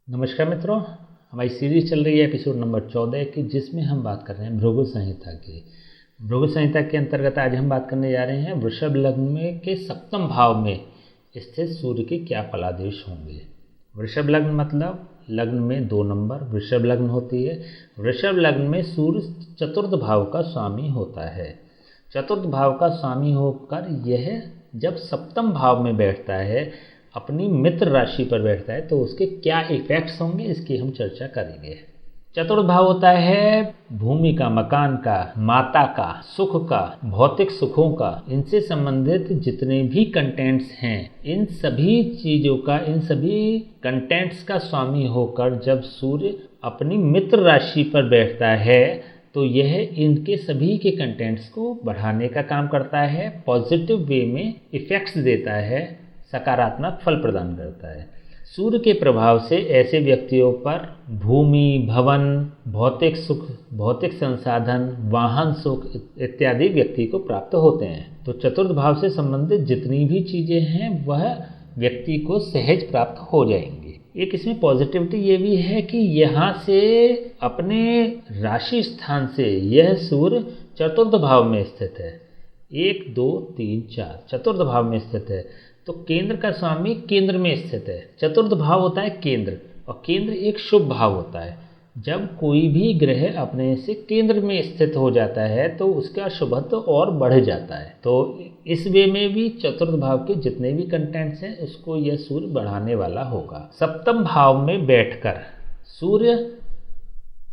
नमस्कार मित्रों, हमारी सीरीज चल रही है एपिसोड नंबर 14 की, जिसमें हम बात कर रहे हैं भृगु संहिता की। भृगु संहिता के अंतर्गत आज हम बात करने जा रहे हैं वृषभ लग्न में के सप्तम भाव में स्थित सूर्य के क्या फलादेश होंगे। वृषभ लग्न मतलब लग्न में 2 नंबर वृषभ लग्न होती है। वृषभ लग्न में सूर्य चतुर्थ भाव का स्वामी होता है। चतुर्थ भाव का स्वामी होकर यह जब सप्तम भाव में बैठता है, अपनी मित्र राशि पर बैठता है, तो उसके क्या इफेक्ट्स होंगे इसकी हम चर्चा करेंगे। चतुर्थ भाव होता है भूमि का, मकान का, माता का, सुख का, भौतिक सुखों का, इनसे संबंधित जितने भी कंटेंट्स हैं, इन सभी चीज़ों का, इन सभी कंटेंट्स का स्वामी होकर जब सूर्य अपनी मित्र राशि पर बैठता है तो यह इनके सभी के कंटेंट्स को बढ़ाने का काम करता है, पॉजिटिव वे में इफेक्ट्स देता है, सकारात्मक फल प्रदान करता है। सूर्य के प्रभाव से ऐसे व्यक्तियों पर भूमि, भवन, भौतिक सुख, भौतिक संसाधन, वाहन सुख इत्यादि व्यक्ति को प्राप्त होते हैं। तो चतुर्थ भाव से संबंधित जितनी भी चीज़ें हैं वह व्यक्ति को सहज प्राप्त हो जाएंगी। एक इसमें पॉजिटिविटी ये भी है कि यहाँ से अपने राशि स्थान से यह सूर्य चतुर्थ भाव में स्थित है। 1, 2, 3, 4 चतुर्थ भाव में स्थित है। तो केंद्र का स्वामी केंद्र में स्थित है। चतुर्थ भाव होता है केंद्र, और केंद्र एक शुभ भाव होता है। जब कोई भी ग्रह अपने से केंद्र में स्थित हो जाता है तो उसका शुभत्व और बढ़ जाता है। तो इस वे में भी चतुर्थ भाव के जितने भी कंटेंट्स हैं उसको यह सूर्य बढ़ाने वाला होगा। सप्तम भाव में बैठकर सूर्य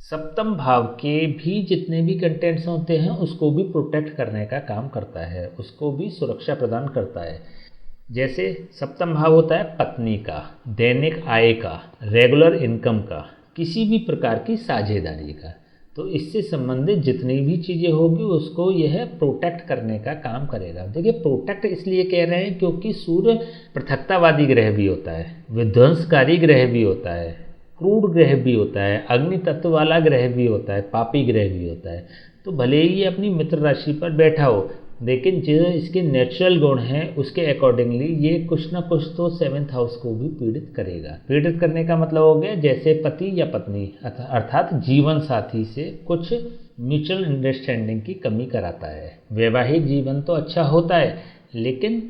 सप्तम भाव के भी जितने भी कंटेंट्स होते हैं उसको भी प्रोटेक्ट करने का काम करता है, उसको भी सुरक्षा प्रदान करता है। जैसे सप्तम भाव होता है पत्नी का, दैनिक आय का, रेगुलर इनकम का, किसी भी प्रकार की साझेदारी का। तो इससे संबंधित जितनी भी चीज़ें होगी उसको यह प्रोटेक्ट करने का काम करेगा। देखिए, प्रोटेक्ट इसलिए कह रहे हैं क्योंकि सूर्य पृथकतावादी ग्रह भी होता है, विध्वंसकारी ग्रह भी होता है, क्रूर ग्रह भी होता है, अग्नि तत्व वाला ग्रह भी होता है, पापी ग्रह भी होता है। तो भले ही ये अपनी मित्र राशि पर बैठा हो, लेकिन जो इसके नेचुरल गुण हैं उसके अकॉर्डिंगली ये कुछ ना कुछ तो 7th हाउस को भी पीड़ित करेगा। पीड़ित करने का मतलब हो गया जैसे पति या पत्नी अर्थात जीवन साथी से कुछ म्यूचुअल अंडरस्टैंडिंग की कमी कराता है। वैवाहिक जीवन तो अच्छा होता है, लेकिन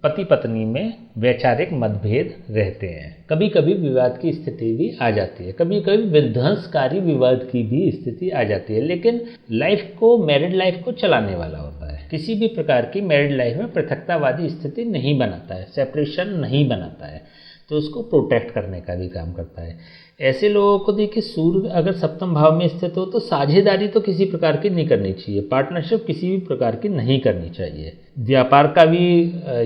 पति पत्नी में वैचारिक मतभेद रहते हैं। कभी कभी विवाद की स्थिति भी आ जाती है, कभी कभी विध्वंसकारी विवाद की भी स्थिति आ जाती है, लेकिन लाइफ को, मैरिड लाइफ को चलाने वाला होता है। किसी भी प्रकार की मैरिड लाइफ में पृथकतावादी स्थिति नहीं बनाता है, सेपरेशन नहीं बनाता है, तो उसको प्रोटेक्ट करने का भी काम करता है। ऐसे लोगों को देखिए, सूर्य अगर सप्तम भाव में स्थित हो तो साझेदारी तो किसी प्रकार की नहीं करनी चाहिए, पार्टनरशिप किसी भी प्रकार की नहीं करनी चाहिए। व्यापार का भी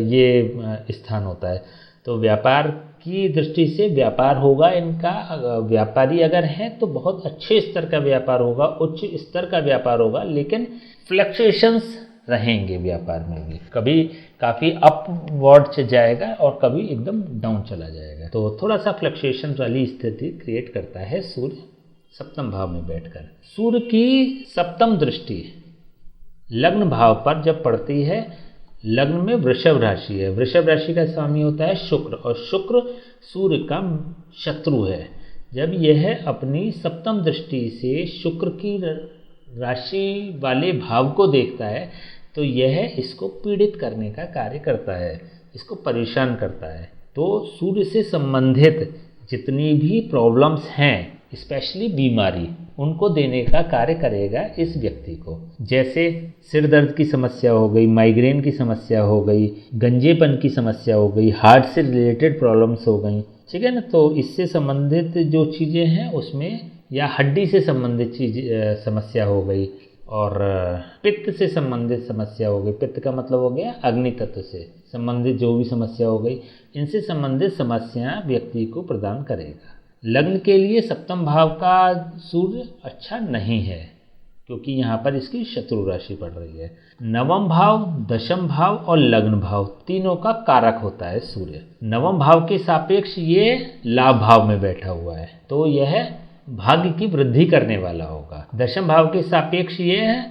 ये स्थान होता है, तो व्यापार की दृष्टि से व्यापार होगा इनका। व्यापारी अगर हैं तो बहुत अच्छे स्तर का व्यापार होगा, उच्च स्तर का व्यापार होगा, लेकिन फ्लक्चुएशंस रहेंगे व्यापार में भी। कभी काफ़ी अपवर्ड जाएगा और कभी एकदम डाउन चला जाएगा। तो थोड़ा सा फ्लक्चुएशन वाली स्थिति क्रिएट करता है सूर्य सप्तम भाव में बैठकर। सूर्य की सप्तम दृष्टि लग्न भाव पर जब पड़ती है, लग्न में वृषभ राशि है, वृषभ राशि का स्वामी होता है शुक्र, और शुक्र सूर्य का शत्रु है। जब यह अपनी सप्तम दृष्टि से शुक्र की राशि वाले भाव को देखता है तो यह इसको पीड़ित करने का कार्य करता है, इसको परेशान करता है। तो सूर्य से संबंधित जितनी भी प्रॉब्लम्स हैं, स्पेशली बीमारी, उनको देने का कार्य करेगा इस व्यक्ति को। जैसे सिर दर्द की समस्या हो गई, माइग्रेन की समस्या हो गई, गंजेपन की समस्या हो गई, हार्ट से रिलेटेड प्रॉब्लम्स हो गई, ठीक है ना। तो इससे संबंधित जो चीज़ें हैं उसमें, या हड्डी से संबंधित समस्या हो गई, और पित्त से संबंधित समस्या हो गई, पित्त का मतलब हो गया अग्नि तत्व से संबंधित जो भी समस्या हो गई, इनसे संबंधित समस्या व्यक्ति को प्रदान करेगा। लग्न के लिए सप्तम भाव का सूर्य अच्छा नहीं है क्योंकि यहाँ पर इसकी शत्रु राशि पड़ रही है। नवम भाव, दशम भाव और लग्न भाव तीनों का कारक होता है सूर्य। नवम भाव के सापेक्ष ये लाभ भाव में बैठा हुआ है, तो यह भाग्य की वृद्धि करने वाला होगा। दशम भाव के सापेक्ष ये है,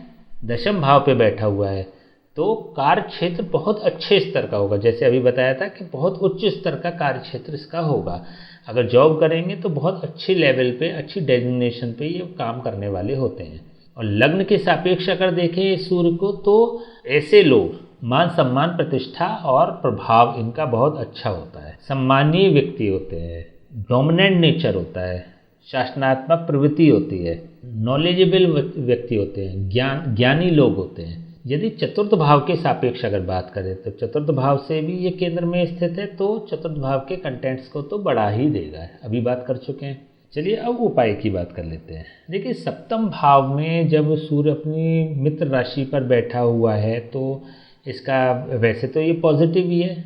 दशम भाव पे बैठा हुआ है, तो कार्य क्षेत्र बहुत अच्छे स्तर का होगा, जैसे अभी बताया था कि बहुत उच्च स्तर का कार्य क्षेत्र इसका होगा। अगर जॉब करेंगे तो बहुत अच्छे लेवल पे, अच्छी डेजिग्नेशन पे ये काम करने वाले होते हैं। और लग्न के सापेक्ष अगर देखें सूर्य को, तो ऐसे लोग मान सम्मान, प्रतिष्ठा और प्रभाव इनका बहुत अच्छा होता है, सम्मानीय व्यक्ति होते हैं, डोमिनेंट नेचर होता है, शासनात्मक प्रवृत्ति होती है, नॉलेजेबल व्यक्ति होते हैं, ज्ञानी लोग होते हैं। यदि चतुर्थ भाव के सापेक्ष अगर बात करें तो चतुर्थ भाव से भी ये केंद्र में स्थित है, तो चतुर्थ भाव के कंटेंट्स को तो बढ़ा ही देगा, अभी बात कर चुके हैं। चलिए अब उपाय की बात कर लेते हैं। देखिए सप्तम भाव में जब सूर्य अपनी मित्र राशि पर बैठा हुआ है तो इसका वैसे तो ये पॉजिटिव ही है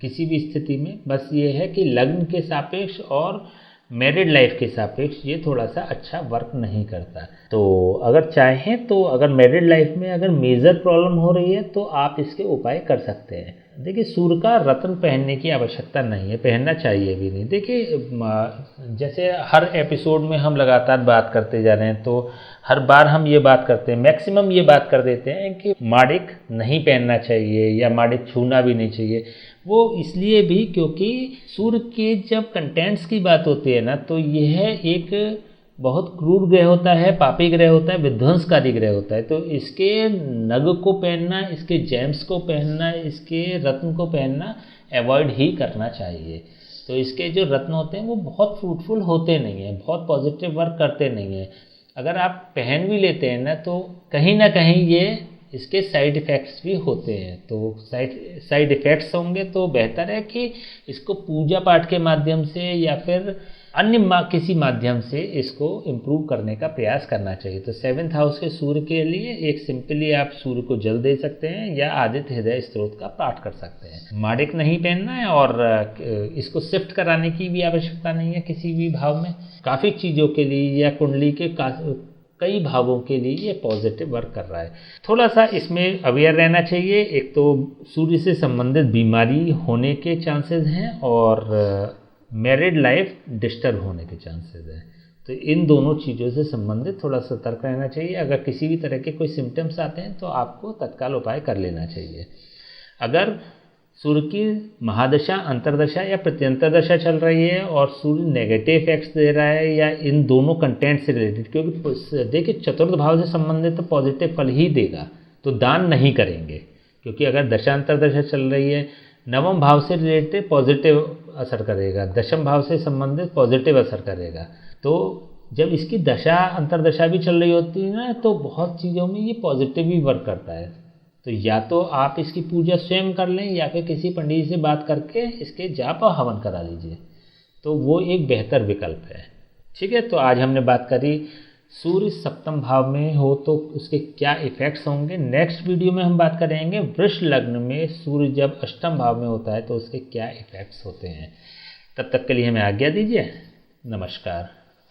किसी भी स्थिति में, बस ये है कि लग्न के सापेक्ष और मैरिड लाइफ के सापेक्ष ये थोड़ा सा अच्छा वर्क नहीं करता। तो अगर चाहें तो अगर मैरिड लाइफ में अगर मेजर प्रॉब्लम हो रही है तो आप इसके उपाय कर सकते हैं। देखिए सूर्य का रत्न पहनने की आवश्यकता नहीं है, पहनना चाहिए भी नहीं। देखिए जैसे हर एपिसोड में हम लगातार बात करते जा रहे हैं, तो हर बार हम ये बात करते हैं, मैक्सिमम ये बात कर देते हैं कि माणिक नहीं पहनना चाहिए या माणिक छूना भी नहीं चाहिए। वो इसलिए भी क्योंकि सूर्य के जब कंटेंट्स की बात होती है ना, तो यह एक बहुत क्रूर ग्रह होता है, पापी ग्रह होता है, विध्वंसकारी ग्रह होता है। तो इसके नग को पहनना, इसके जेम्स को पहनना, इसके रत्न को पहनना अवॉइड ही करना चाहिए। तो इसके जो रत्न होते हैं वो बहुत फ्रूटफुल होते नहीं हैं, बहुत पॉजिटिव वर्क करते नहीं हैं। अगर आप पहन भी लेते हैं ना कहीं ये इसके साइड इफ़ेक्ट्स भी होते हैं। तो साइड इफ़ेक्ट्स होंगे तो बेहतर है कि इसको पूजा पाठ के माध्यम से या फिर अन्य किसी माध्यम से इसको इम्प्रूव करने का प्रयास करना चाहिए। तो 7th हाउस के सूर्य के लिए एक सिंपली आप सूर्य को जल दे सकते हैं या आदित्य हृदय स्त्रोत का पाठ कर सकते हैं। माणिक नहीं पहनना है और इसको शिफ्ट कराने की भी आवश्यकता नहीं है किसी भी भाव में। काफ़ी चीज़ों के लिए या कुंडली के कई भावों के लिए ये पॉजिटिव वर्क कर रहा है। थोड़ा सा इसमें अवेयर रहना चाहिए। एक तो सूर्य से संबंधित बीमारी होने के चांसेस हैं और मैरिड लाइफ डिस्टर्ब होने के चांसेस हैं। तो इन दोनों चीज़ों से संबंधित थोड़ा सतर्क रहना चाहिए। अगर किसी भी तरह के कोई सिम्टम्स आते हैं तो आपको तत्काल उपाय कर लेना चाहिए। अगर सूर्य की महादशा, अंतरदशा या प्रत्यंतर दशा चल रही है और सूर्य नेगेटिव इफेक्ट्स दे रहा है या इन दोनों कंटेंट से रिलेटेड, क्योंकि देखिए चतुर्थ भाव से संबंधित तो पॉजिटिव फल ही देगा, तो दान नहीं करेंगे। क्योंकि अगर दशा अंतरदशा चल रही है, नवम भाव से रिलेटेड पॉजिटिव असर करेगा, दशम भाव से संबंधित पॉजिटिव असर करेगा। तो जब इसकी दशा अंतरदशा भी चल रही होती है ना, तो बहुत चीज़ों में ये पॉजिटिव ही वर्क करता है। तो या तो आप इसकी पूजा स्वयं कर लें या फिर किसी पंडित से बात करके इसके जाप और हवन करा लीजिए, तो वो एक बेहतर विकल्प है। ठीक है, तो आज हमने बात करी सूर्य सप्तम भाव में हो तो उसके क्या इफ़ेक्ट्स होंगे। नेक्स्ट वीडियो में हम बात करेंगे वृष लग्न में सूर्य जब अष्टम भाव में होता है तो उसके क्या इफ़ेक्ट्स होते हैं। तब तक के लिए हमें आज्ञा दीजिए। नमस्कार।